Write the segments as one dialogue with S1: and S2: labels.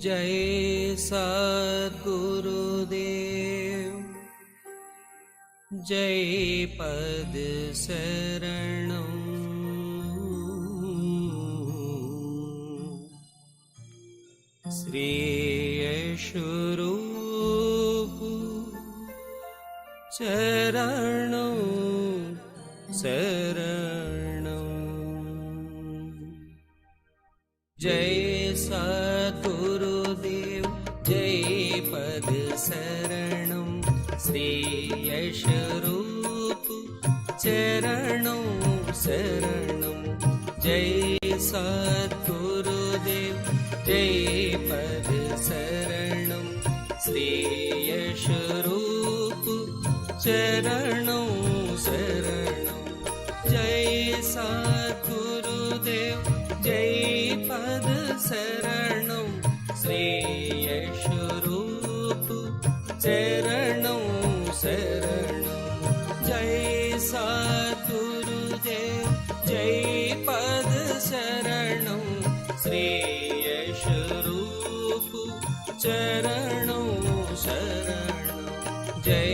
S1: जय सद्गुरुदेव जय पद शरणं श्री यशोरूप चरणं शरणं जय सद्गुरुदेव जय पद शरणं श्री यशोरूप चरणं शरणं जय सद्गुरुदेव जय पद शरणं श्री यशोरूप चरणं शरणं जय सद्गुरुदेव जय पद शरणं श्री यशोरूप चरणं शरणं जय सद्गुरुदेव जय पद शरणं श्री यशोरूप चरणं शरणं जय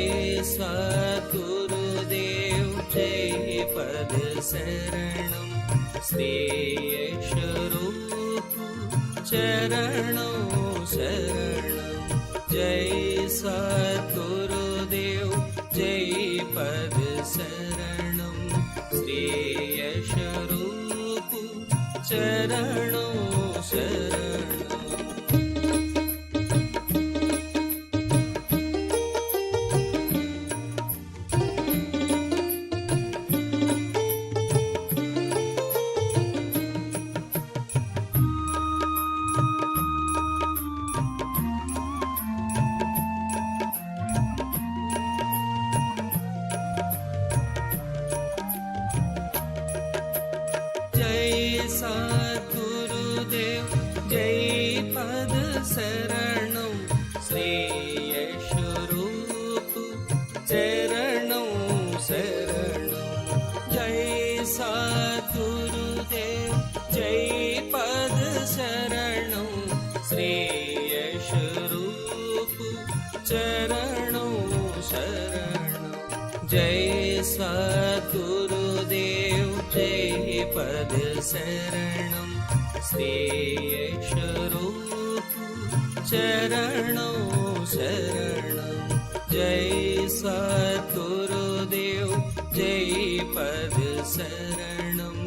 S1: सद्गुरुदेव जय पद शरणं श्री यशोरूप चरणं शरणं जय सद्गुरुदेव जय पद शरणं श्री यशोरूप चरणं शरणं सद्गुरुदेव जय पद शरणं श्री यशोरूप चरणं शरणं जय सद्गुरुदेव जय पद शरणं श्री यशोरूप चरणं शरणं जय सद्गुरुदेव जय पद शरणं श्री यशोरूप चरणं शरणं जय सद्गुरुदेव जय पद शरणं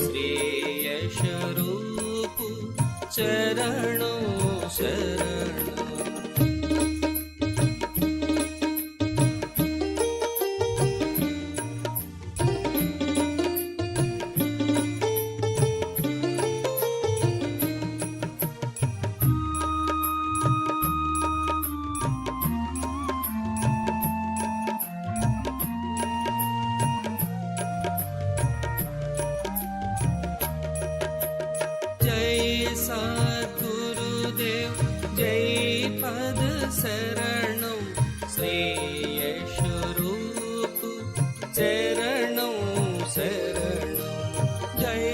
S1: श्री यशोरूप चरणं शरणं सद्गुरुदेव जय पद शरणं श्री यशोरूप चरणं शरणं जय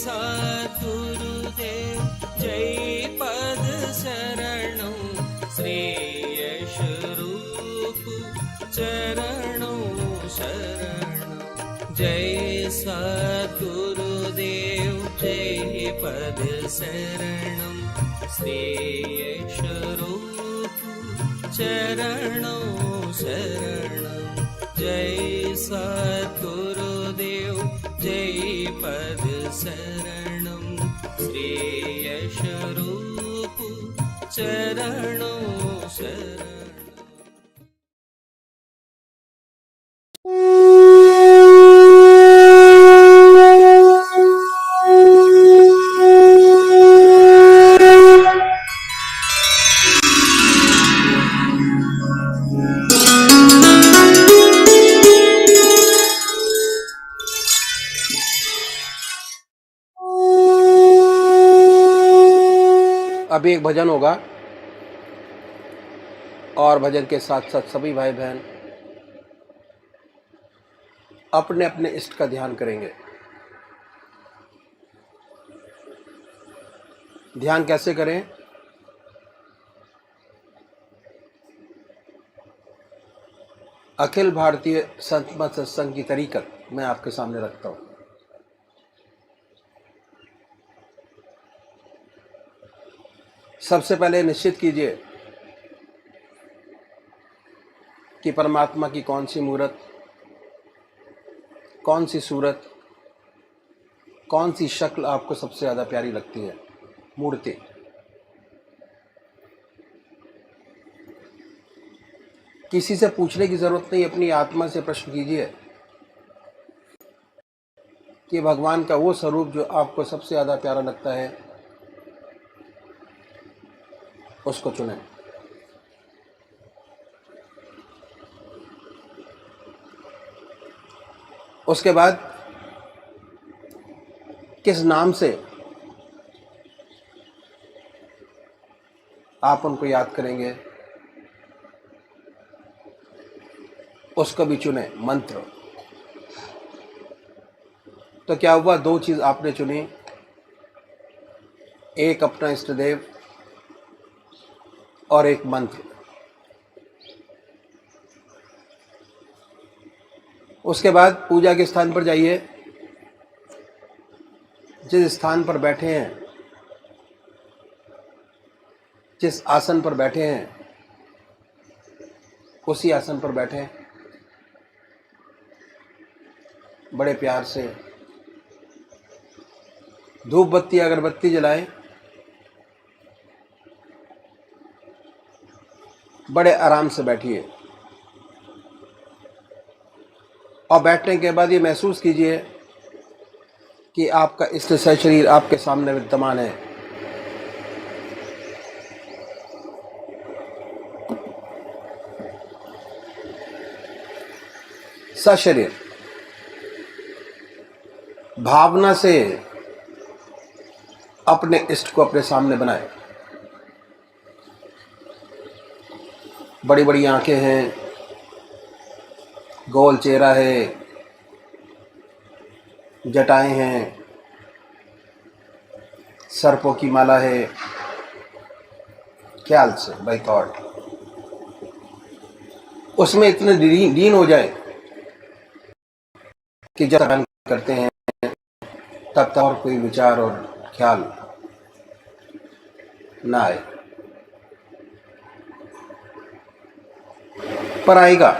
S1: सद्गुरुदेव जय पद शरणं श्री यशोरूप चरणं शरणं जय सद्गुरुदेव जय पद शरणं श्री यशोरूप चरणं शरणं जय सद्गुरुदेव जय पद शरणं श्री यशोरूप चरणं शरणं
S2: अभी एक भजन होगा और भजन के साथ साथ सभी भाई बहन अपने अपने इष्ट का ध्यान करेंगे। ध्यान कैसे करें? अखिल भारतीय संत मत सत्संग की तरीकत मैं आपके सामने रखता हूं। सबसे पहले निश्चित कीजिए कि परमात्मा की कौन सी मूर्त, कौन सी सूरत, कौन सी शक्ल आपको सबसे ज़्यादा प्यारी लगती है। मूर्ति किसी से पूछने की ज़रूरत नहीं, अपनी आत्मा से प्रश्न कीजिए कि भगवान का वो स्वरूप जो आपको सबसे ज़्यादा प्यारा लगता है उसको चुनें। उसके बाद किस नाम से आप उनको याद करेंगे उसको भी चुने। मंत्र तो क्या हुआ, दो चीज आपने चुनी, एक अपना इष्ट देव और एक मंत्र। उसके बाद पूजा के स्थान पर जाइए, जिस स्थान पर बैठे हैं, जिस आसन पर बैठे हैं उसी आसन पर बैठें। बड़े प्यार से धूप बत्ती अगरबत्ती जलाएं, बड़े आराम से बैठिए और बैठने के बाद ये महसूस कीजिए कि आपका इष्ट शरीर आपके सामने विद्यमान है। सशरीर भावना से अपने इष्ट को अपने सामने बनाए। बड़ी बड़ी आंखें हैं, गोल चेहरा है, जटाएं हैं, सर्पों की माला है। ख्याल से बाय थॉट उसमें इतने लीन हो जाए कि जब ध्यान करते हैं तब तक और कोई विचार और ख्याल ना आए, पर आएगा।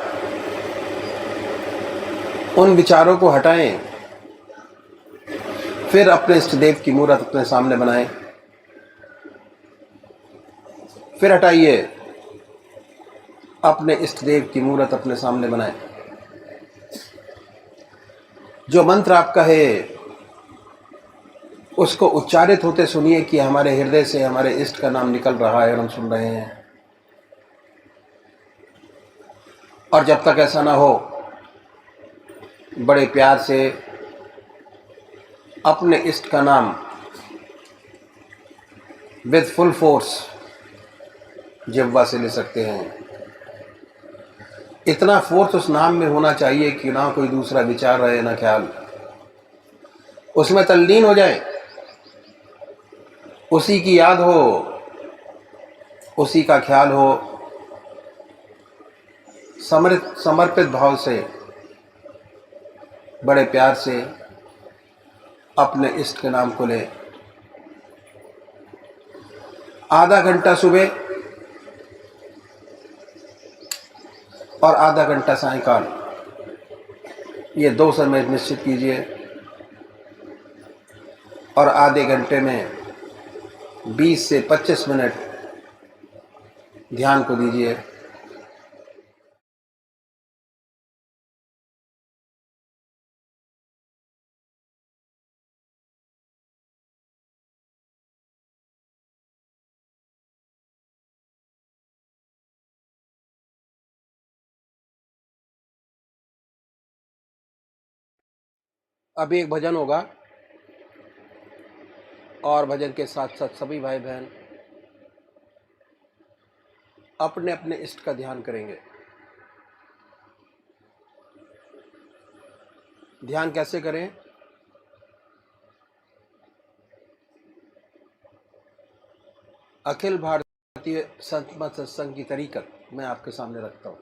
S2: उन विचारों को हटाएं, फिर अपने इष्ट देव की मूर्त अपने सामने बनाएं। फिर हटाइए, अपने इष्ट देव की मूर्त अपने सामने बनाएं। जो मंत्र आपका है उसको उच्चारित होते सुनिए कि हमारे हृदय से हमारे इष्ट का नाम निकल रहा है और हम सुन रहे हैं। और जब तक ऐसा ना हो, बड़े प्यार से अपने इष्ट का नाम विद फुल फोर्स जिह्वा से ले सकते हैं। इतना फोर्स उस नाम में होना चाहिए कि ना कोई दूसरा विचार रहे ना ख्याल, उसमें तल्लीन हो जाए, उसी की याद हो, उसी का ख्याल हो। समर्पित भाव से बड़े प्यार से अपने इष्ट के नाम को ले। आधा घंटा सुबह और आधा घंटा सायंकाल, ये 2 समय निश्चित कीजिए और आधे घंटे में 20 से 25 मिनट ध्यान को दीजिए। अभी एक भजन होगा और भजन के साथ साथ सभी भाई बहन अपने अपने इष्ट का ध्यान करेंगे। ध्यान कैसे करें? अखिल भारतीय संत मत सत्संग की तरीकत मैं आपके सामने रखता हूँ।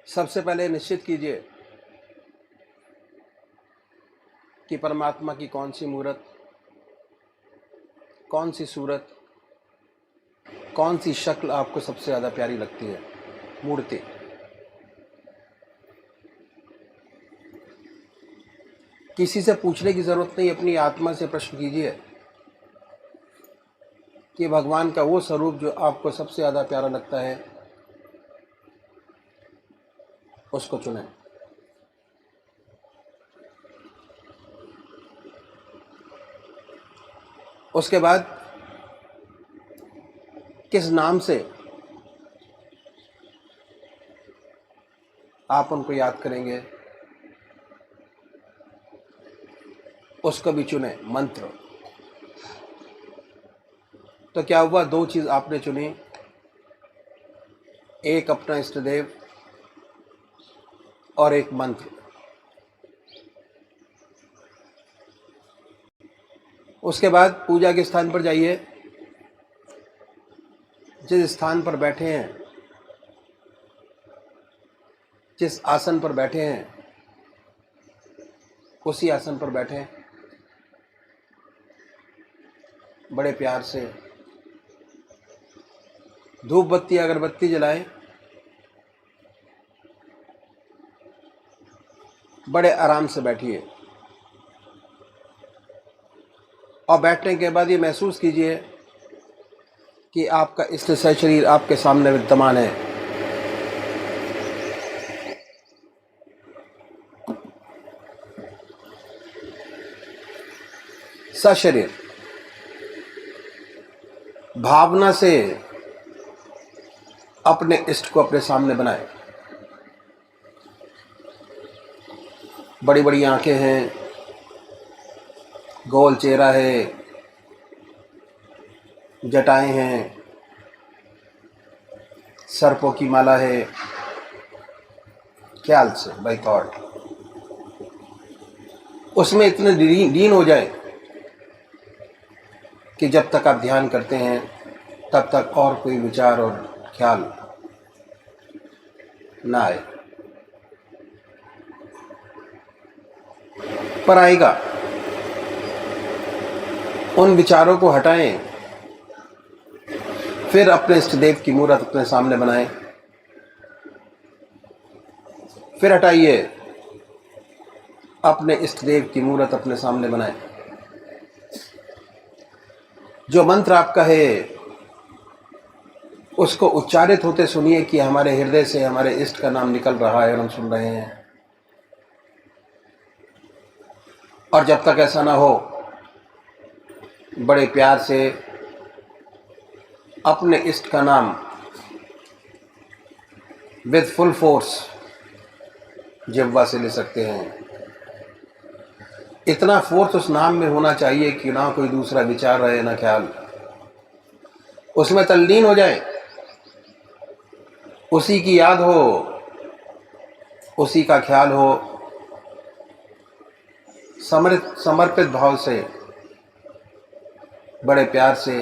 S2: सबसे पहले निश्चित कीजिए कि परमात्मा की कौन सी मूर्त, कौन सी सूरत, कौन सी शक्ल आपको सबसे ज़्यादा प्यारी लगती है। मूर्ति किसी से पूछने की ज़रूरत नहीं, अपनी आत्मा से प्रश्न कीजिए कि भगवान का वो स्वरूप जो आपको सबसे ज़्यादा प्यारा लगता है उसको चुनें। उसके बाद किस नाम से आप उनको याद करेंगे उसको भी चुने। मंत्र तो क्या हुआ, दो चीज आपने चुनी, एक अपना इष्ट देव और एक मंत्र। उसके बाद पूजा के स्थान पर जाइए, जिस स्थान पर बैठे हैं, जिस आसन पर बैठे हैं, उसी आसन पर बैठें। बड़े प्यार से धूप बत्ती अगरबत्ती जलाएं। बड़े आराम से बैठिए और बैठने के बाद ये महसूस कीजिए कि आपका इष्ट शरीर आपके सामने विद्यमान है। सशरीर भावना से अपने इष्ट को अपने सामने बनाए। बड़ी बड़ी आंखें हैं, गोल चेहरा है, जटाएं हैं, सर्पों की माला है। ख्याल से बाय थॉट उसमें इतने लीन हो जाए कि जब तक आप ध्यान करते हैं तब तक और कोई विचार और ख्याल ना आए। पर आएगा, उन विचारों को हटाएं, फिर अपने इष्ट देव की मूर्त अपने सामने बनाएं। फिर हटाइए, अपने इष्ट देव की मूर्त अपने सामने बनाएं। जो मंत्र आपका है उसको उच्चारित होते सुनिए कि हमारे हृदय से हमारे इष्ट का नाम निकल रहा है और हम सुन रहे हैं। और जब तक ऐसा ना हो, बड़े प्यार से अपने इष्ट का नाम विद फुल फोर्स जिह्वा से ले सकते हैं। इतना फोर्स उस नाम में होना चाहिए कि ना कोई दूसरा विचार रहे, ना ख्याल। उसमें तल्लीन हो जाए, उसी की याद हो, उसी का ख्याल हो। समर्पित भाव से बड़े प्यार से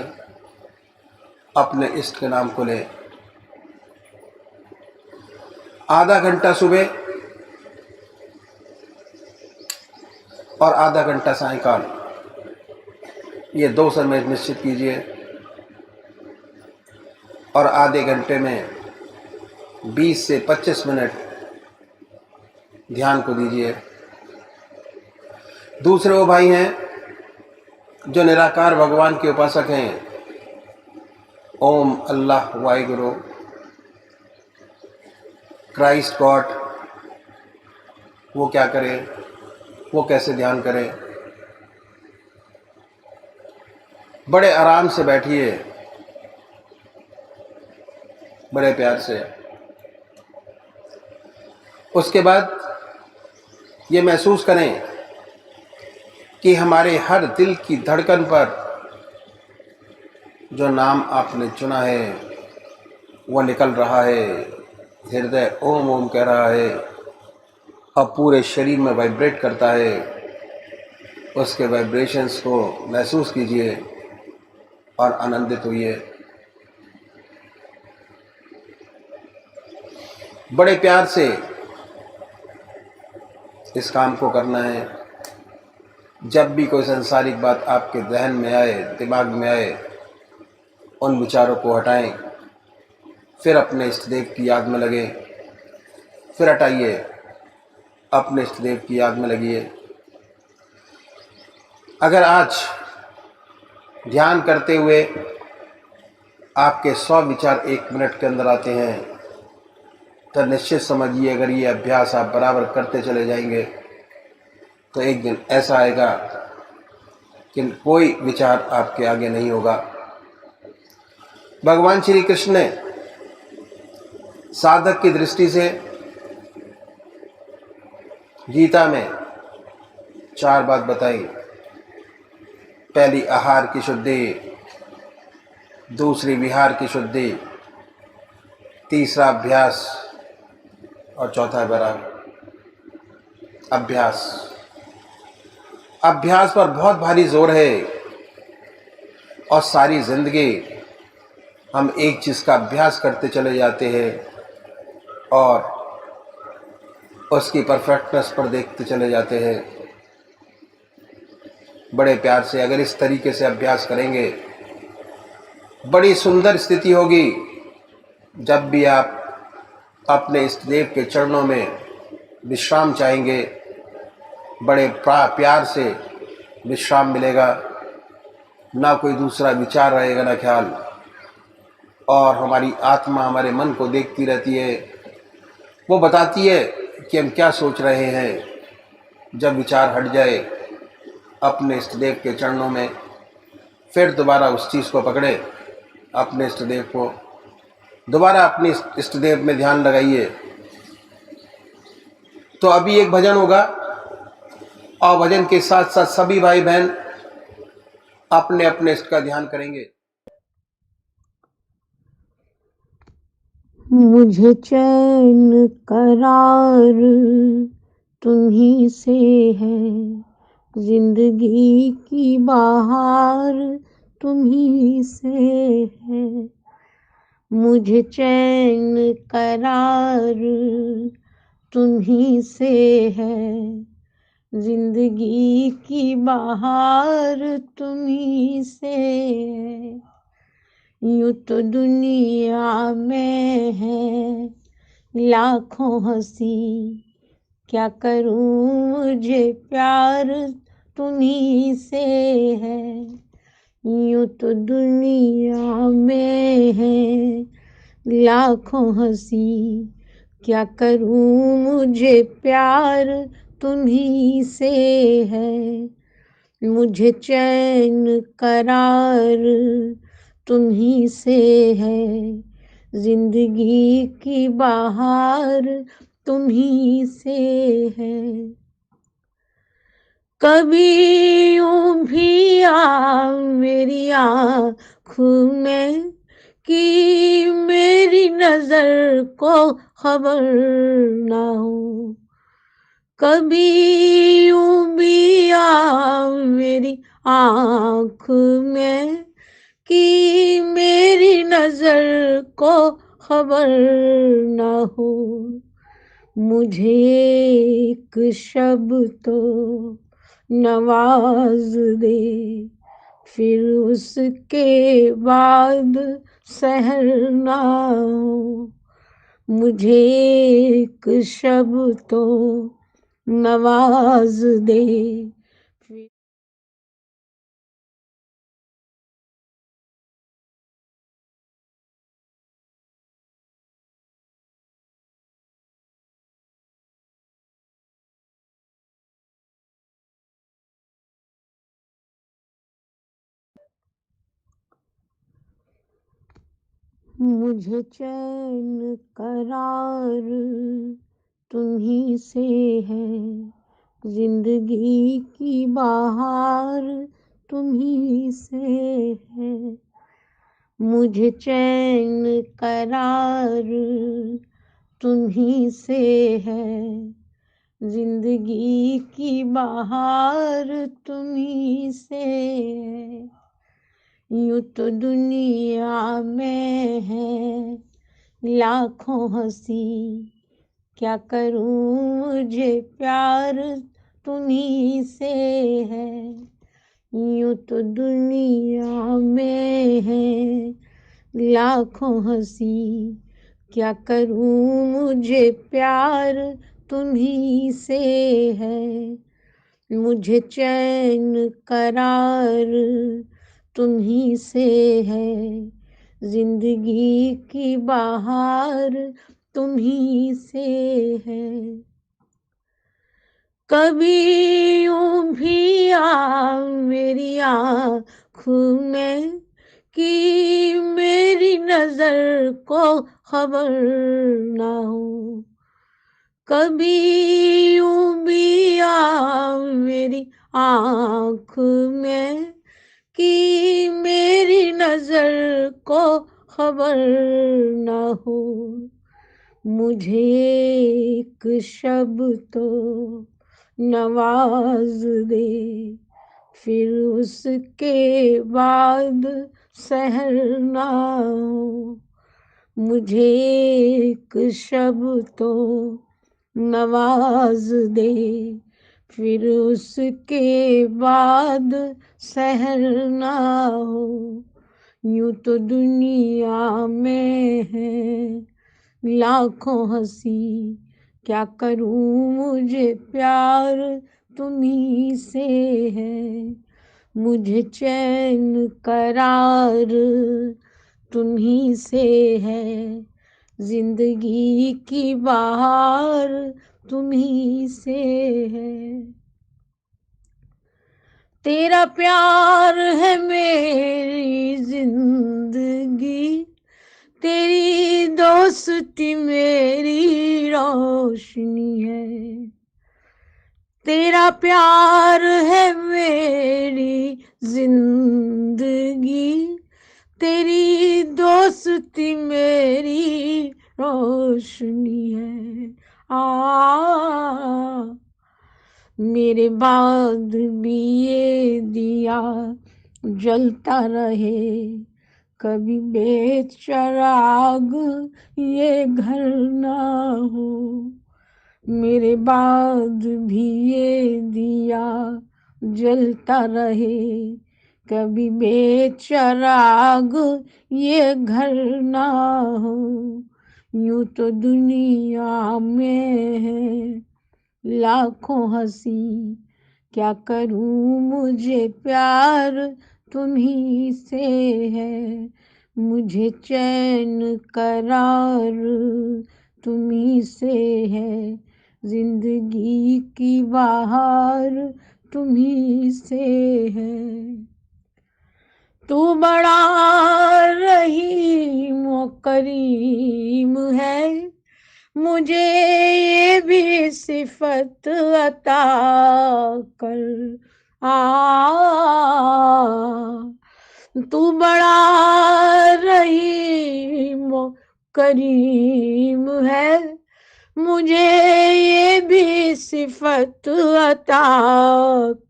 S2: अपने इष्ट के नाम को ले। आधा घंटा सुबह और आधा घंटा सायंकाल, ये 2 समय निश्चित कीजिए। और आधे घंटे में 20 से 25 मिनट ध्यान को दीजिए। दूसरे वो भाई हैं जो निराकार भगवान के उपासक हैं, ओम, अल्लाह, वाहिगुरु, क्राइस्ट, गॉड, वो क्या करें, वो कैसे ध्यान करें। बड़े आराम से बैठिए, बड़े प्यार से। उसके बाद ये महसूस करें कि हमारे हर दिल की धड़कन पर जो नाम आपने चुना है वो निकल रहा है। हृदय ओम ओम कह रहा है, अब पूरे शरीर में वाइब्रेट करता है। उसके वाइब्रेशंस को महसूस कीजिए और आनंदित होइए। बड़े प्यार से इस काम को करना है। जब भी कोई सांसारिक बात आपके जहन में आए, दिमाग में आए, उन विचारों को हटाएं, फिर अपने इष्ट देव की याद में लगे, फिर हटाइए, अपने इष्ट देव की याद में लगिए। अगर आज ध्यान करते हुए आपके 100 विचार 1 मिनट के अंदर आते हैं, तो निश्चित समझिए अगर ये अभ्यास आप बराबर करते चले जाएंगे तो एक दिन ऐसा आएगा कि कोई विचार आपके आगे नहीं होगा। भगवान श्री कृष्ण ने साधक की दृष्टि से गीता में 4 बात बताई। पहली आहार की शुद्धि, दूसरी विहार की शुद्धि, तीसरा अभ्यास और चौथा वैराग। अभ्यास पर बहुत भारी जोर है और सारी जिंदगी हम एक चीज़ का अभ्यास करते चले जाते हैं और उसकी परफेक्टनेस पर देखते चले जाते हैं। बड़े प्यार से अगर इस तरीके से अभ्यास करेंगे, बड़ी सुंदर स्थिति होगी। जब भी आप अपने इष्ट देव के चरणों में विश्राम चाहेंगे, बड़े प्यार से विश्राम मिलेगा, ना कोई दूसरा विचार रहेगा, ना ख्याल, और हमारी आत्मा हमारे मन को देखती रहती है। वो बताती है कि हम क्या सोच रहे हैं। जब विचार हट जाए अपने इष्ट देव के चरणों में, फिर दोबारा उस चीज़ को पकड़े, अपने इष्ट देव को दोबारा अपने इष्ट देव में ध्यान लगाइए। तो अभी एक भजन होगा और भजन के साथ साथ सभी भाई बहन अपने अपने इष्ट का ध्यान करेंगे।
S3: मुझे चैन करार तुम्ही से है, जिंदगी की बहार तुम्ही से है। मुझे चैन करार तुम्ही से है, जिंदगी की बहार तुम्ही से है। यूं तो दुनिया में है लाखों हंसी, क्या करूं मुझे प्यार तुम्ही से है। यूं तो दुनिया में है लाखों हंसी, क्या करूं मुझे प्यार तुम्ही से है। मुझे चैन करार तुम्ही से है, जिंदगी की बहार तुम्ही से है। कभी यूं भी मेरी आँखों में कि मेरी नजर को खबर ना हो। कभी यूं भी मेरी आँख में कि मेरी नजर को खबर ना हो। मुझे एक शब्द तो नवाज दे, फिर उसके बाद सहर ना हो। मुझे एक शब्द तो नवाज दे। मुझे चैन करार तुम्ही से है, जिंदगी की बहार तुम्ही से है। मुझे चैन करार तुम्ही से है, जिंदगी की बहार तुम्ही से है। यूं तो दुनिया में है लाखों हंसी, क्या करूं मुझे प्यार तुम्ही से है। यूं तो दुनिया में है लाखों हंसी, क्या करूं मुझे प्यार तुम्ही से है। मुझे चैन करार तुम्ही से है, जिंदगी की बहार तुम्ही से है। कभी यूं भी मेरी आँखों में कि मेरी नजर को खबर ना हो। कभी यूं भी मेरी आँख में कि मेरी नजर को खबर ना हो। मुझे एक शब्द तो नवाज दे, फिर उसके बाद सहर ना हो। मुझे एक शब्द तो नवाज दे, फिर उसके बाद सहर ना हो। यूं तो दुनिया में है लाखों हंसी, क्या करूं मुझे प्यार तुम्ही से है। मुझे चैन करार तुम्ही से है, जिंदगी की बहार तुम्ही से है। तेरा प्यार है मेरी जिंदगी, तेरी दोस्ती मेरी रोशनी है। तेरा प्यार है मेरी जिंदगी, तेरी दोस्ती मेरी रोशनी है। मेरे बाद भी ये दिया जलता रहे, कभी बेचराग ये घर ना हो। मेरे बाद भी ये दिया जलता रहे, कभी बेचराग ये घर ना हो। यूं तो दुनिया में है लाखों हंसी, क्या करूं मुझे प्यार तुम्ही से है। मुझे चैन करार तुम्ही से है, जिंदगी की बहार तुम्ही से है। तू बड़ा रहीम करीम है, मुझे ये भी सिफत अता कर। तू बड़ा रहीम करीम है, मुझे ये भी सिफत अता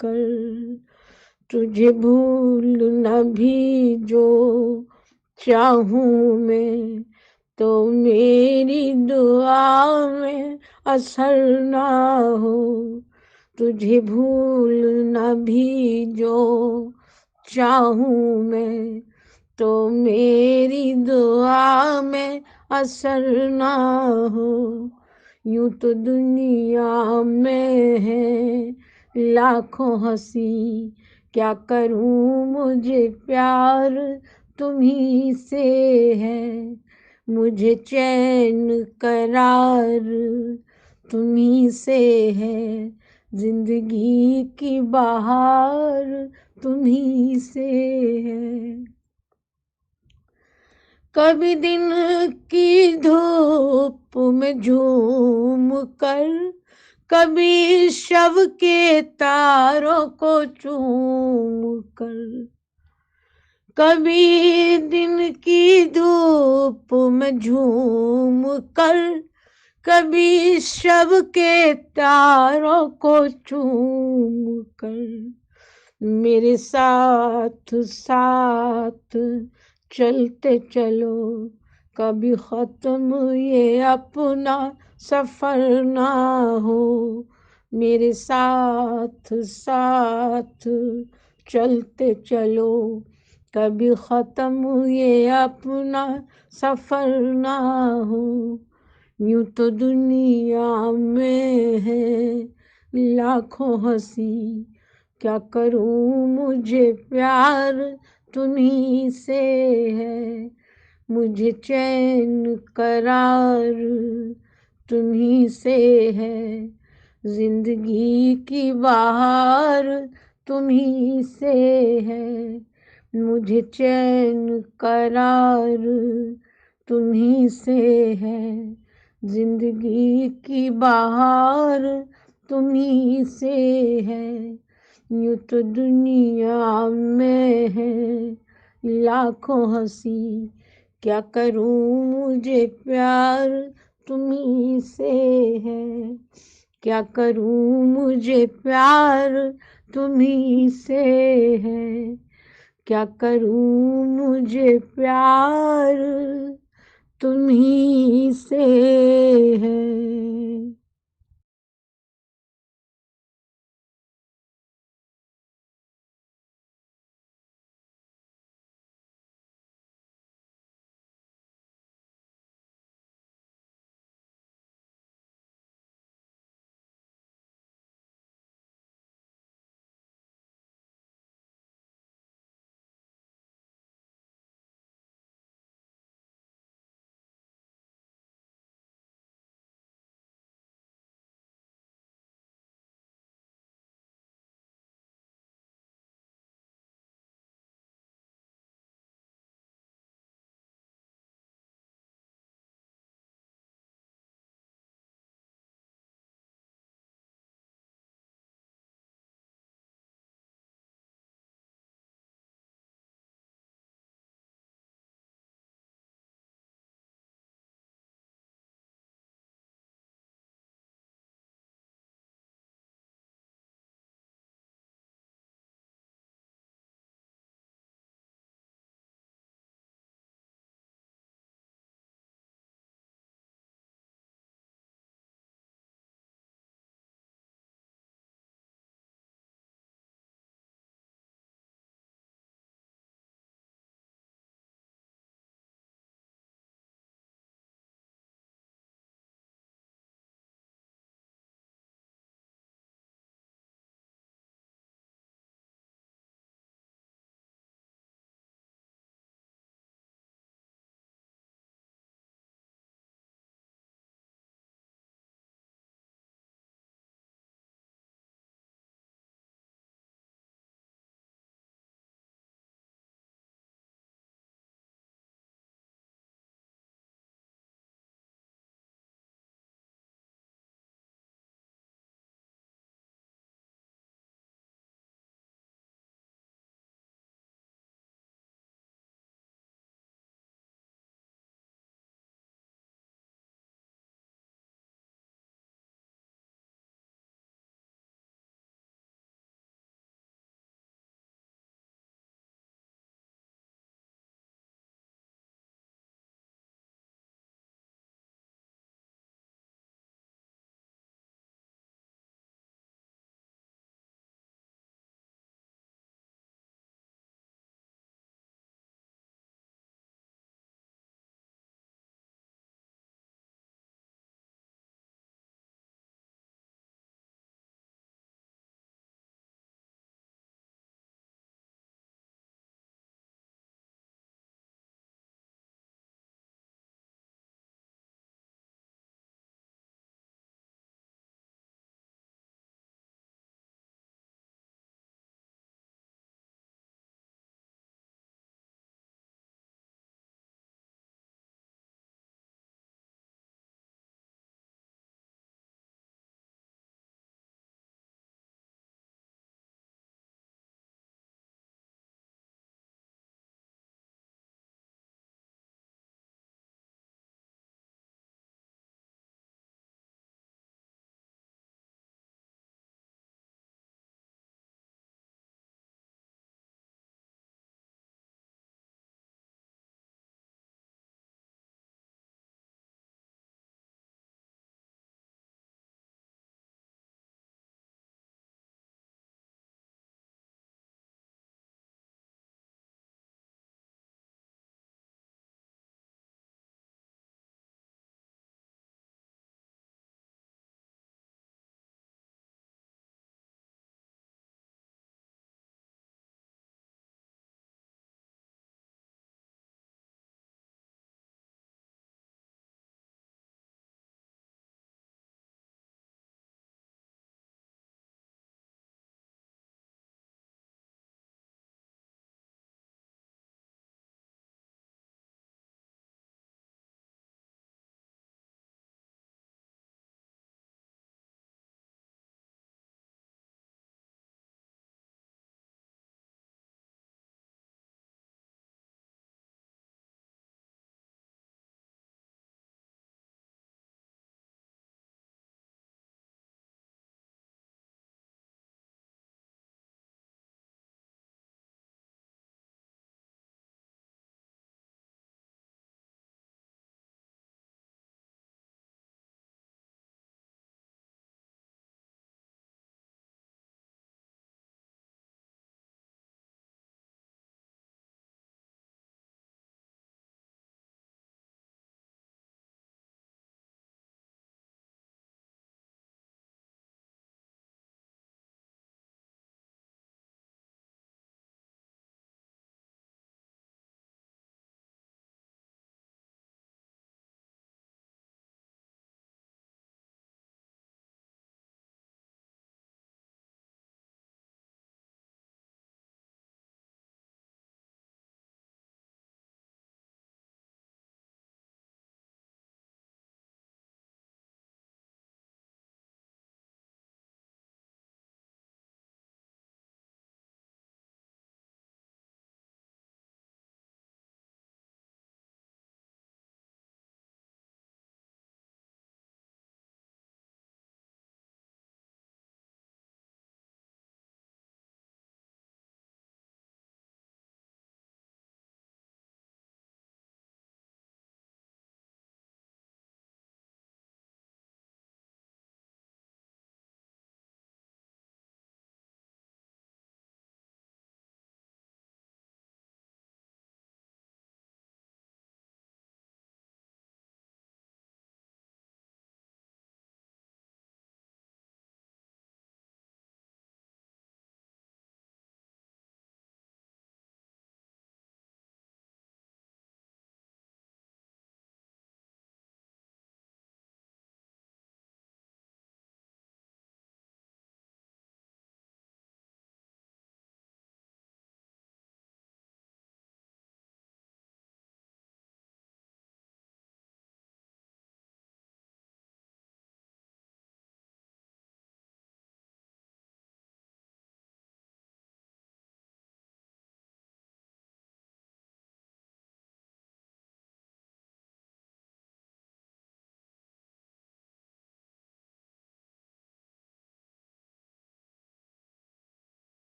S3: कर। तुझे भूल न भी जो चाहूं मैं, तो मेरी दुआ में असर ना हो। तुझे भूल न भी जो चाहूं मैं, तो मेरी दुआ में असर ना हो। यूं तो दुनिया में है लाखों हंसी, क्या करूं मुझे प्यार तुम्ही से है। मुझे चैन करार तुम्ही से है, जिंदगी की बहार तुम्ही से है। कभी दिन की धूप में झूम कर, कभी शव के तारों को चूम कर। कभी दिन की धूप में झूम कर, कभी शव के तारों को चूम कर मेरे साथ साथ चलते चलो, कभी खत्म ये अपना सफर ना हो। मेरे साथ साथ चलते चलो, कभी खत्म ये अपना सफर ना हो। यूं तो दुनिया में है लाखों हंसी, क्या करूं मुझे प्यार तुम्ही से है। मुझे चैन करार तुम्ही से है, जिंदगी की बहार तुम्ही से है। मुझे चैन करार तुम्ही से है, जिंदगी की बहार तुम्ही से है। यूं तो दुनिया में है लाखों हंसी, क्या करूं मुझे प्यार तुम्ही से है। क्या करूं मुझे प्यार तुम्ही से है। क्या करूं मुझे प्यार तुम्ही से है।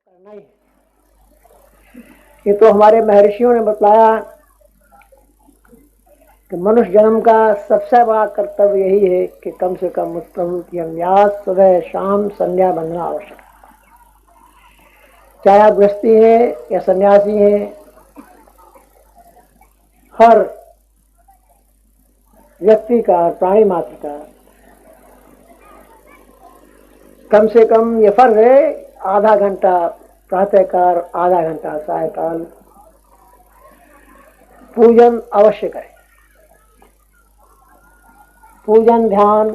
S4: करना ही है। ये तो हमारे महर्षियों ने बतलाया कि मनुष्य जन्म का सबसे बड़ा कर्तव्य यही है कि कम से कम उस प्रभु की अभ्यास सुबह शाम संध्या बंदना आवश्यक है। चाहे आप गृहस्थी है या सन्यासी है, हर व्यक्ति का, प्राणी मात्र का कम से कम ये फर्ज है, आधा घंटा प्रातःकाल, आधा घंटा सायकाल पूजन अवश्य करें। पूजन, ध्यान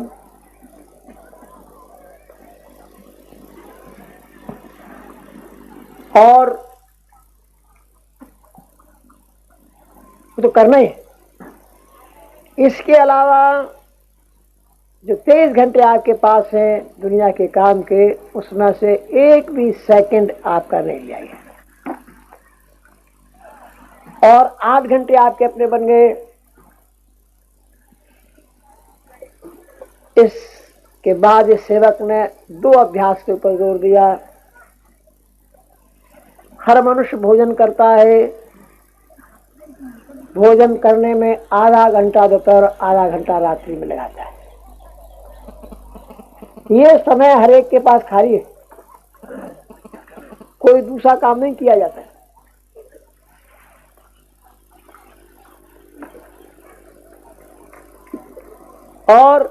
S4: और तो करना ही है। इसके अलावा जो 23 घंटे आपके पास हैं दुनिया के काम के, उसमें से एक भी सेकंड आपका नहीं लिया गया, और 8 घंटे आपके अपने बन गए। इसके बाद इस सेवक ने 2 अभ्यास के ऊपर जोर दिया। हर मनुष्य भोजन करता है, भोजन करने में आधा घंटा दोपहर, आधा घंटा रात्रि में लगाता है। ये समय हर एक के पास खाली है, कोई दूसरा काम नहीं किया जाता है। और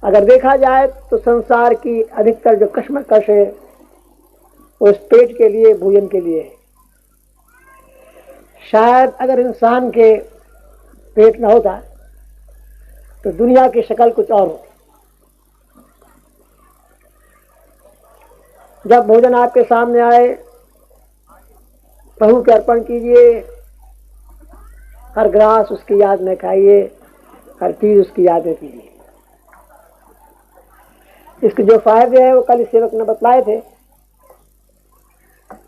S4: अगर देखा जाए तो संसार की अधिकतर जो कश्मकश है वो इस पेट के लिए, भोजन के लिए है। शायद अगर इंसान के पेट न होता तो दुनिया की शक्ल कुछ और होती। जब भोजन आपके सामने आए, प्रभु के अर्पण कीजिए, हर ग्रास उसकी याद में खाइए, हर चीज उसकी याद में कीजिए। इसके जो फायदे हैं वो कल इस सेवक ने बतलाए थे।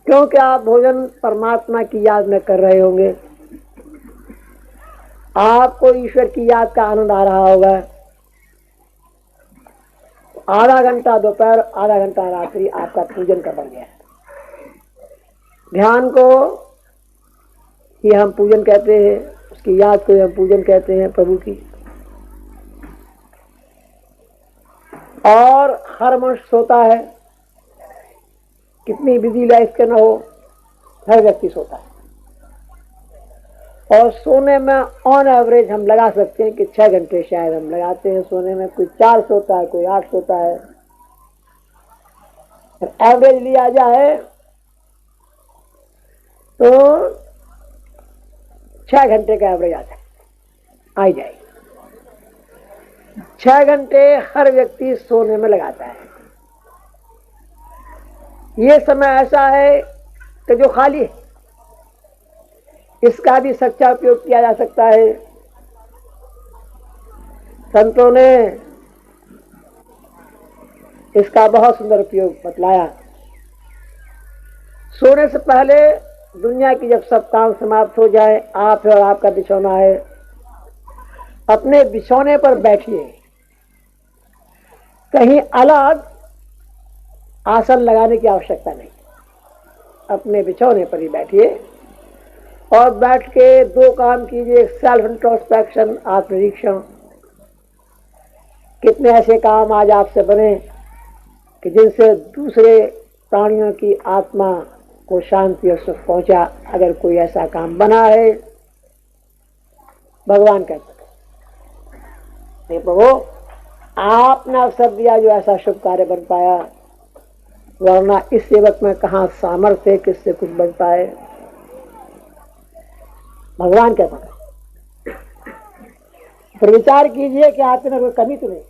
S4: क्योंकि आप भोजन परमात्मा की याद में कर रहे होंगे, आपको ईश्वर की याद का आनंद आ रहा होगा। आधा घंटा दोपहर, आधा घंटा रात्रि आपका पूजन का बन गया है। ध्यान को ही हम पूजन कहते हैं, उसकी याद को हम पूजन कहते हैं, प्रभु की। और हर मनुष्य सोता है, कितनी बिजी लाइफ के न हो, हर व्यक्ति सोता है। और सोने में ऑन एवरेज हम लगा सकते हैं कि 6 घंटे शायद हम लगाते हैं सोने में। कोई 4 सोता है, कोई 8 सोता है। एवरेज लिया जाए तो 6 घंटे का एवरेज आ जाए। 6 घंटे हर व्यक्ति सोने में लगाता है। ये समय ऐसा है कि जो खाली है, इसका भी सच्चा उपयोग किया जा सकता है। संतों ने इसका बहुत सुंदर उपयोग बतलाया। सोने से पहले दुनिया की जब सब काम समाप्त हो जाए, आप और आपका बिछौना है, अपने बिछौने पर बैठिए। कहीं अलग आसन लगाने की आवश्यकता नहीं, अपने बिछौने पर ही बैठिए और बैठ के 2 काम कीजिए। सेल्फ इंट्रोस्पेक्शन, आत्मनिरीक्षण। कितने ऐसे काम आज आपसे बने कि जिनसे दूसरे प्राणियों की आत्मा को शांति और सुख पहुंचा। अगर कोई ऐसा काम बना है, भगवान कहते हैं प्रभु आपने अवसर दिया जो ऐसा शुभ कार्य बन पाया, वरना इस सेवक में कहाँ सामर्थ्य है किससे कुछ बन पाए। भगवान कहता है। फिर विचार कीजिए कि आप में कोई कमी तो नहीं।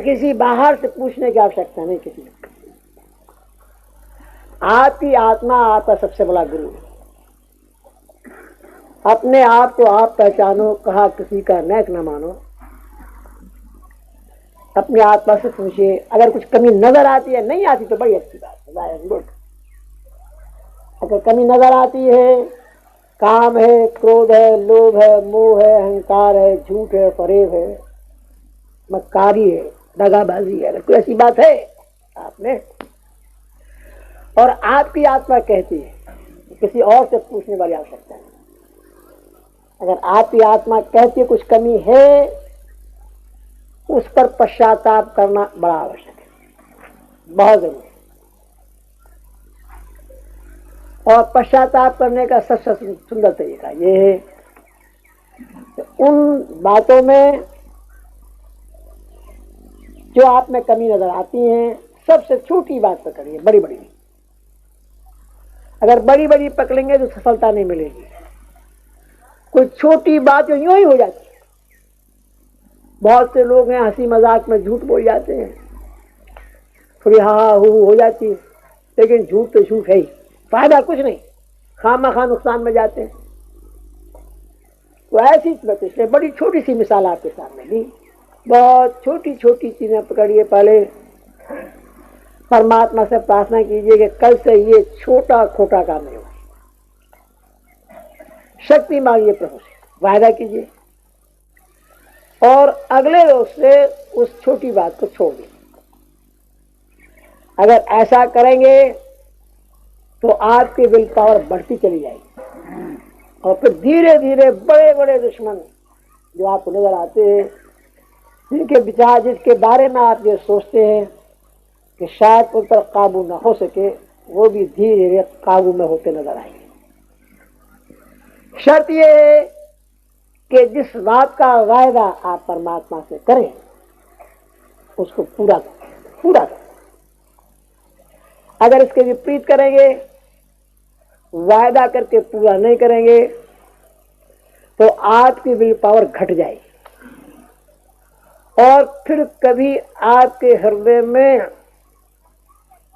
S4: किसी बाहर से पूछने की आवश्यकता नहीं किसी को। आपकी आत्मा आपका सबसे बड़ा गुरु है। अपने आप को आप पहचानो, कहा किसी का नेक न मानो। अपने आत्मा से पूछिए, अगर कुछ कमी नजर आती है, नहीं आती तो बड़ी अच्छी बात है, गुड। अगर कमी नजर आती है, काम है, क्रोध है, लोभ है, मोह है, अहंकार है, झूठ है, फरेब है, मक्कारी है, दगाबाजी है। अगर कोई ऐसी बात है आपने, और आपकी आत्मा कहती है, किसी और से पूछने वाली आवश्यकता है। अगर आपकी आत्मा कहती है कुछ कमी है, उस पर पश्चाताप करना बड़ा आवश्यक है, बहुत जरूरी है। और पश्चाताप करने का सबसे सुंदर तरीका ये है कि उन बातों में जो आप में कमी नजर आती हैं, सबसे छोटी बात पकड़िए, बड़ी बड़ी। अगर बड़ी बड़ी पकड़ेंगे तो सफलता नहीं मिलेगी। कोई छोटी बात जो यूं ही हो जाती है। बहुत से लोग हैं हंसी मजाक में झूठ बोल जाते हैं, थोड़ी हा हो जाती है, लेकिन झूठ तो झूठ है ही, फायदा कुछ नहीं, खामखा नुकसान में जाते हैं। तो ऐसी इसलिए बड़ी छोटी सी मिसाल आपके सामने दी। बहुत छोटी छोटी चीजें पकड़िए। पहले परमात्मा से प्रार्थना कीजिए कि कल से ये छोटा खोटा काम नहीं हो। शक्ति मांगिए प्रभु से, वायदा कीजिए, और अगले रोज से उस छोटी बात को छोड़ दीजिए। अगर ऐसा करेंगे तो आपकी विल पावर बढ़ती चली जाएगी, और फिर धीरे धीरे बड़े बड़े दुश्मन जो आपको नजर आते हैं, जिनके विचार, जिसके बारे में आप ये सोचते हैं कि शायद उन पर काबू न हो सके, वो भी धीरे धीरे काबू में होते नजर आएंगे। शर्त यह है कि जिस बात का वायदा आप परमात्मा से करें उसको पूरा करें, पूरा करें। अगर इसके विपरीत करेंगे, वायदा करके पूरा नहीं करेंगे, तो आपकी विल पावर घट जाएगी, और फिर कभी आपके हृदय में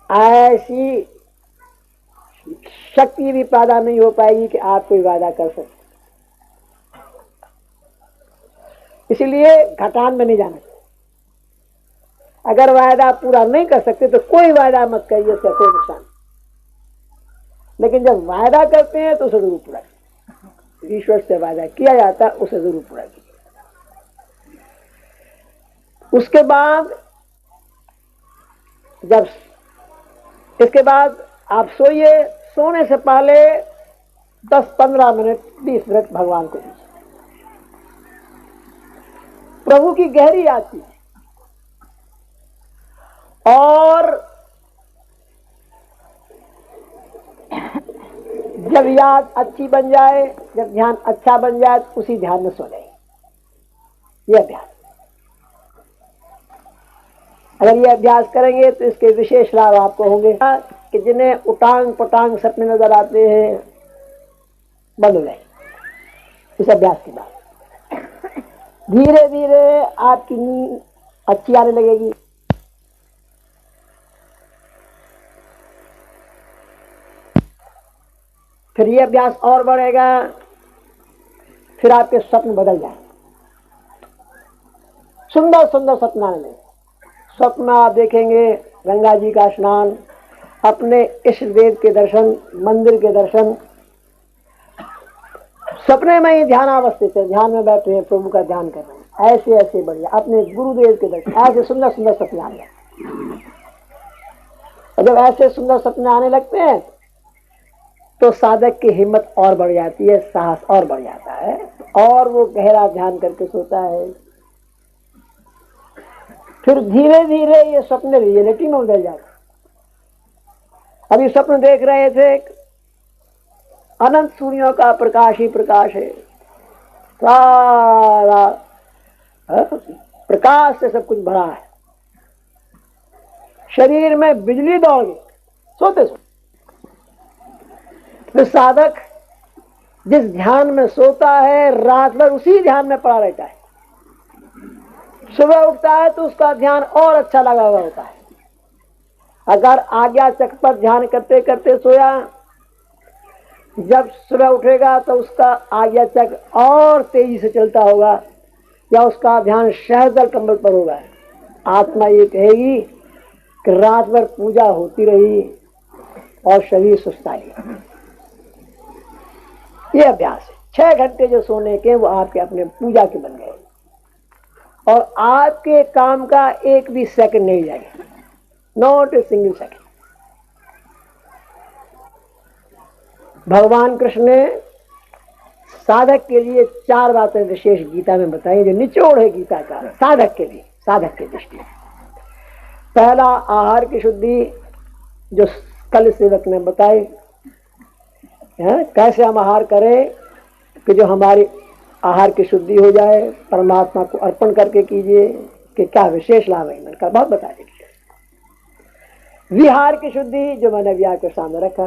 S4: ऐसी शक्ति भी पैदा नहीं हो पाएगी कि आप कोई वादा कर सकें। इसलिए घटान में नहीं जाना चाहिए। अगर वायदा पूरा नहीं कर सकते तो कोई वायदा मत करिए, उसका कोई नुकसान। लेकिन जब वायदा करते हैं तो उसे जरूर पूरा कीजिए। ईश्वर से वायदा किया जाता है, उसे जरूर पूरा कीजिए। उसके बाद जब इसके बाद आप सोइए, सोने से पहले 10-15 मिनट 20 मिनट भगवान को दीजिए। प्रभु की गहरी याद कीजिए, और जब याद अच्छी बन जाए, जब ध्यान अच्छा बन जाए, तो उसी ध्यान में सो जाइए। यह अभ्यास, अगर यह अभ्यास करेंगे तो इसके विशेष लाभ आपको होंगे कि जिन्हें उटांग पटांग सपने नजर आते हैं, बंद हो जाए इस अभ्यास के बाद। धीरे धीरे आपकी नींद अच्छी आने लगेगी। फिर ये अभ्यास और बढ़ेगा, फिर आपके स्वप्न बदल जाए, सुंदर सुंदर सपना आने लगेगा। स्वप्न आप देखेंगे गंगा जी का स्नान, अपने इष्ट देव के दर्शन, मंदिर के दर्शन, सपने में ही ध्यान अवस्थित है, ध्यान में बैठे हैं, प्रभु का ध्यान कर रहे हैं, ऐसे ऐसे बढ़िया अपने गुरुदेव के दर्शन, ऐसे सुंदर सुंदर सपने आने लगते। और जब ऐसे सुंदर सपने आने लगते हैं तो साधक की हिम्मत और बढ़ जाती है, साहस और बढ़ जाता है, और वो गहरा ध्यान करके सोता है। फिर धीरे धीरे ये सपने रियलिटी में बदल जाते। अभी स्वप्न देख रहे थे, अनंत सूर्यों का प्रकाश ही प्रकाश है, सारा प्रकाश से सब कुछ भरा है, शरीर में बिजली दौड़ गई सोते सोते। तो साधक जिस ध्यान में सोता है, रात भर उसी ध्यान में पड़ा रहता है, सुबह उठता है तो उसका ध्यान और अच्छा लगा हुआ होता है। अगर आज्ञा चक्र पर ध्यान करते करते सोया, जब सुबह उठेगा तो उसका आज्ञा चक्र और तेजी से चलता होगा, या उसका ध्यान शहदल कमल पर होगा। आत्मा ये कहेगी कि रात भर पूजा होती रही और शरीर सुस्ता गया। ये अभ्यास है। 6 घंटे जो सोने के वो आपके अपने पूजा के बन गए। और आपके काम का एक भी सेकंड नहीं जाएगा, नॉट ए सिंगल सेकंड। भगवान कृष्ण ने साधक के लिए 4 बातें विशेष गीता में बताई, जो निचोड़ है गीता का साधक के लिए, साधक की दृष्टि से। पहला, आहार की शुद्धि, जो कल सेवक ने बताई है, कैसे हम आहार करें कि जो हमारी आहार की शुद्धि हो जाए, परमात्मा को अर्पण करके कीजिए, कि क्या विशेष लाभ है मैंने कहा बहुत बता दीजिए। विहार की शुद्धि, जो मैंने विहार के सामने रखा,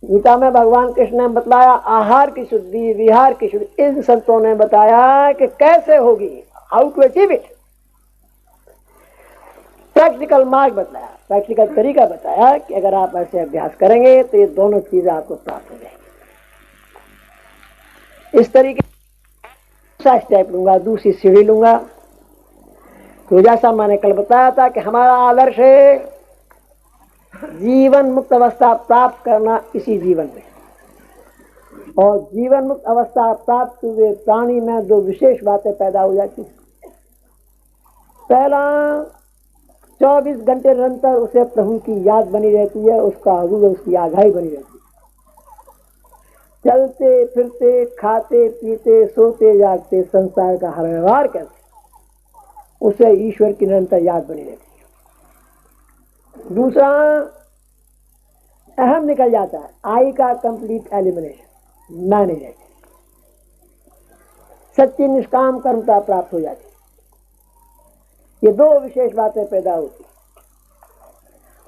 S4: गीता में भगवान कृष्ण ने बतलाया आहार की शुद्धि, विहार की शुद्धि। इन संतों ने बताया कि कैसे होगी, how to achieve it. Practical मार्ग बताया, प्रैक्टिकल तरीका बताया कि अगर आप ऐसे अभ्यास करेंगे तो ये दोनों चीजें आपको प्राप्त हो जाएंगी। इस तरीके दूसरा स्टेप लूंगा, दूसरी सीढ़ी लूंगा। तो जैसा मैंने कल बताया था कि हमारा आदर्श है जीवन मुक्त अवस्था प्राप्त करना इसी जीवन में, और जीवन मुक्त अवस्था प्राप्त हुए प्राणी में 2 विशेष बातें पैदा हो जाती। पहला, 24 घंटे निरंतर उसे प्रभु की याद बनी रहती है, उसका हुजूर, उसकी आगाही बनी रहती है। चलते फिरते, खाते पीते, सोते जागते संसार का हर व्यवहार करते उसे ईश्वर की निरंतर याद बनी रहती है। दूसरा, अहम निकल जाता है, आई का कंप्लीट एलिमिनेशन, मैं नहीं रहती, सच्ची निष्काम कर्मता प्राप्त हो जाती। ये 2 विशेष बातें पैदा होती,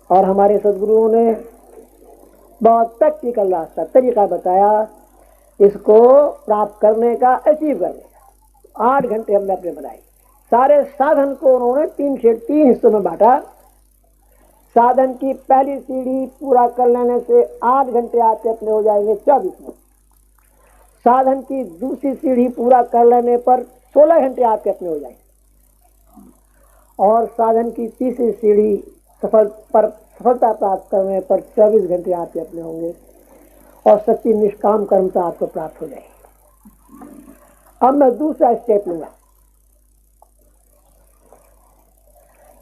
S4: और हमारे सदगुरुओं ने बहुत प्रैक्टिकल रास्ता, तरीका बताया इसको प्राप्त करने का, अचीव करने का। 8 घंटे हमने अपने बनाए। सारे साधन को उन्होंने 3 हिस्सों में बांटा। साधन की पहली सीढ़ी पूरा कर लेने से 8 घंटे आपके अपने हो जाएंगे 24 में। साधन की दूसरी सीढ़ी पूरा कर लेने पर 16 घंटे आपके अपने हो जाएंगे, और साधन की तीसरी सीढ़ी सफलता प्राप्त करने पर 24 घंटे आपके अपने होंगे, और सच्ची निष्काम कर्मता आपको प्राप्त हो जाएगी। अब मैं दूसरा स्टेप लूंगा।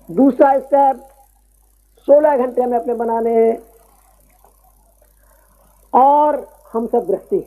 S4: दूसरा स्टेप 16 घंटे में अपने बनाने हैं, और हम सब गृहस्थी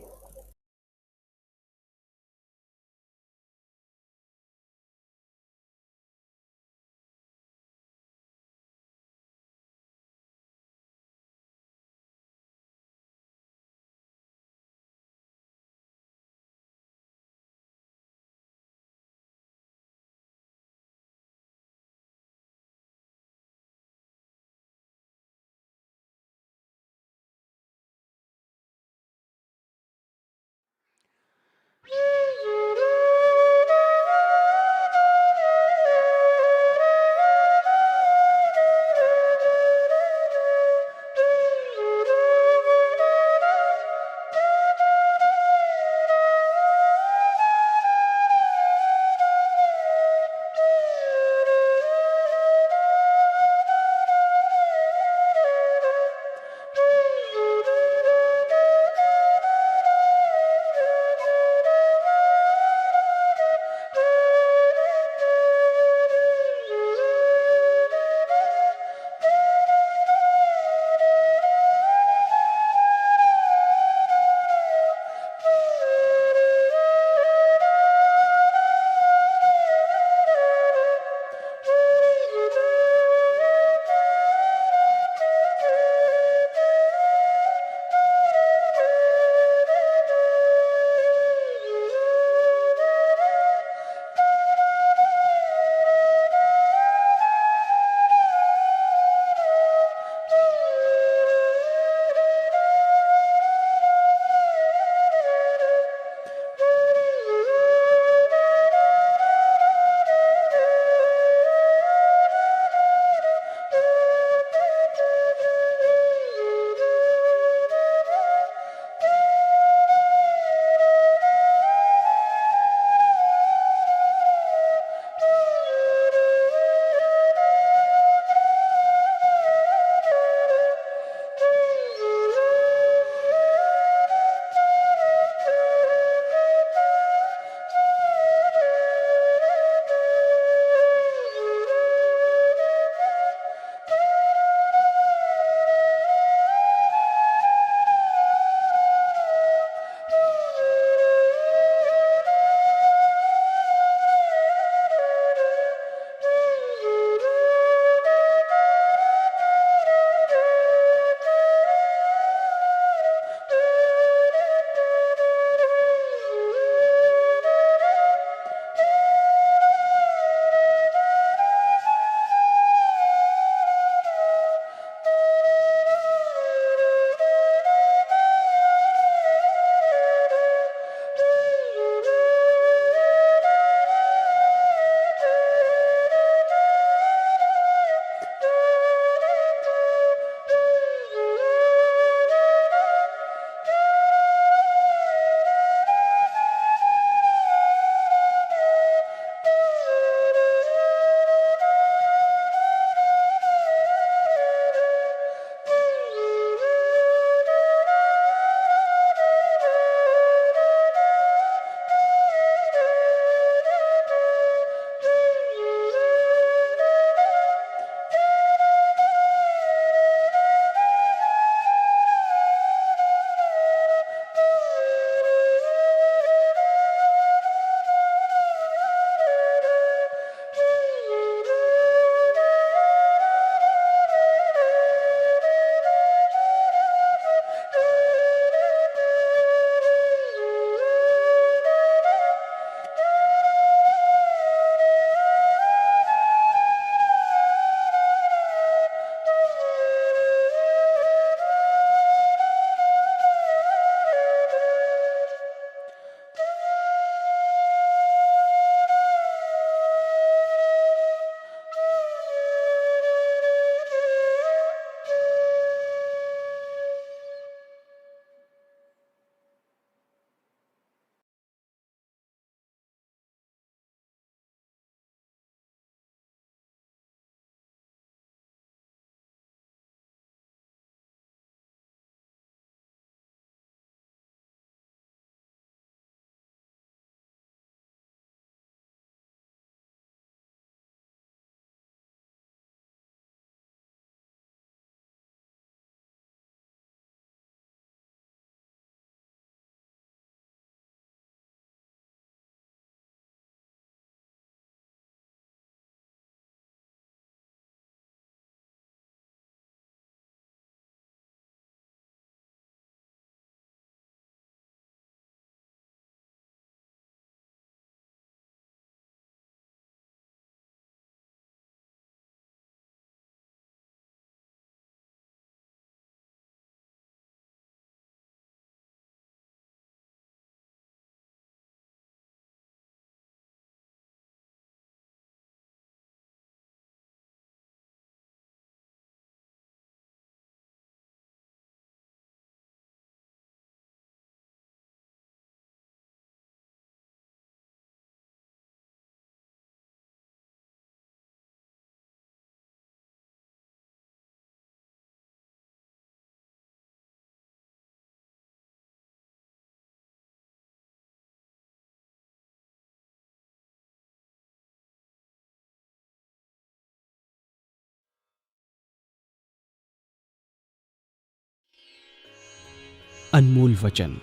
S5: अनमोल वचन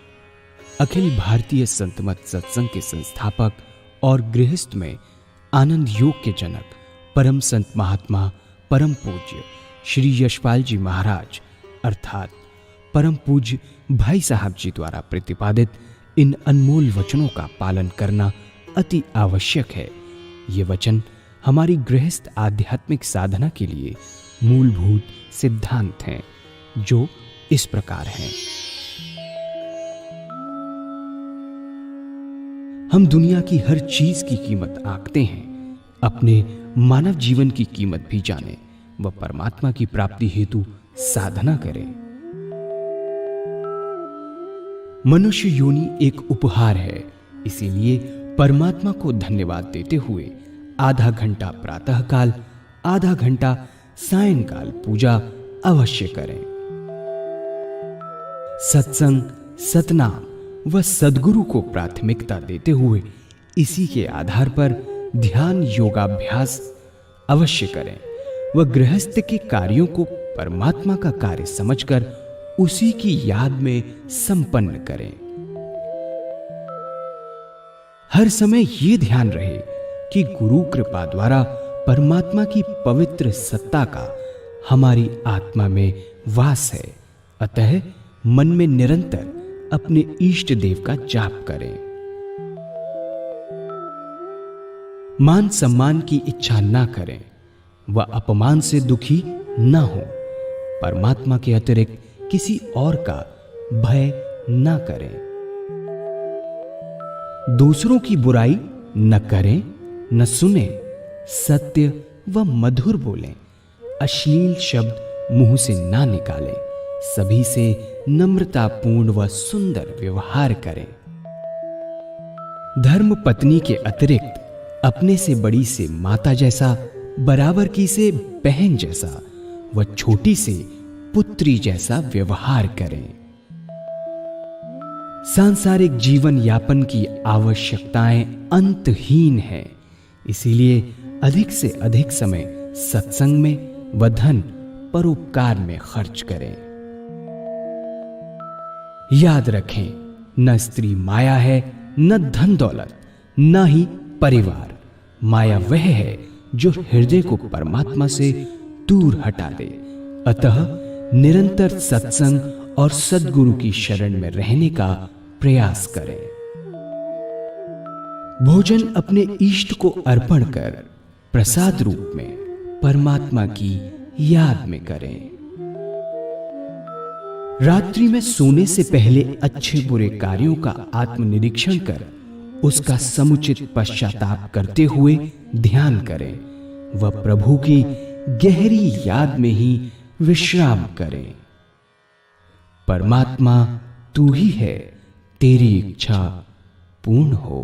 S5: अखिल भारतीय संत मत सत्संग के संस्थापक और गृहस्थ में आनंद योग के जनक परम संत महात्मा परम पूज्य श्री यशपाल जी महाराज अर्थात परम पूज्य भाई साहब जी द्वारा प्रतिपादित इन अनमोल वचनों का पालन करना अति आवश्यक है। ये वचन हमारी गृहस्थ आध्यात्मिक साधना के लिए मूलभूत सिद्धांत हैं, जो इस प्रकार हैं। हम दुनिया की हर चीज की कीमत आंकते हैं, अपने मानव जीवन की कीमत भी जानें व परमात्मा की प्राप्ति हेतु साधना करें। मनुष्य योनि एक उपहार है, इसीलिए परमात्मा को धन्यवाद देते हुए आधा घंटा प्रातःकाल, आधा घंटा सायंकाल पूजा अवश्य करें। सत्संग, सतनाम व सद्गुरु को प्राथमिकता देते हुए इसी के आधार पर ध्यान योगाभ्यास अवश्य करें व गृहस्थ के कार्यों को परमात्मा का कार्य समझकर उसी की याद में संपन्न करें। हर समय ये ध्यान रहे कि गुरु कृपा द्वारा परमात्मा की पवित्र सत्ता का हमारी आत्मा में वास है, अतः मन में निरंतर अपने इष्ट देव का जाप करें। मान सम्मान की इच्छा ना करें व अपमान से दुखी ना हो। परमात्मा के अतिरिक्त किसी और का भय ना करें। दूसरों की बुराई न करें, न सुने, सत्य व मधुर बोलें, अश्लील शब्द मुंह से ना निकालें, सभी से नम्रतापूर्ण व सुंदर व्यवहार करें। धर्म पत्नी के अतिरिक्त अपने से बड़ी से माता जैसा, बराबर की से बहन जैसा व छोटी से पुत्री जैसा व्यवहार करें। सांसारिक जीवन यापन की आवश्यकताएं अंतहीन हैं, इसीलिए अधिक से अधिक समय सत्संग में व धन परोपकार में खर्च करें। याद रखें, न स्त्री माया है, न धन दौलत, न ही परिवार। माया वह है जो हृदय को परमात्मा से दूर हटा दे। अतः निरंतर सत्संग और सद्गुरु की शरण में रहने का प्रयास करें। भोजन अपने इष्ट को अर्पण कर प्रसाद रूप में परमात्मा की याद में करें। रात्रि में सोने से पहले अच्छे बुरे कार्यों का आत्मनिरीक्षण कर उसका समुचित पश्चाताप करते हुए ध्यान करें व प्रभु की गहरी याद में ही विश्राम करें। परमात्मा तू ही है, तेरी इच्छा पूर्ण हो।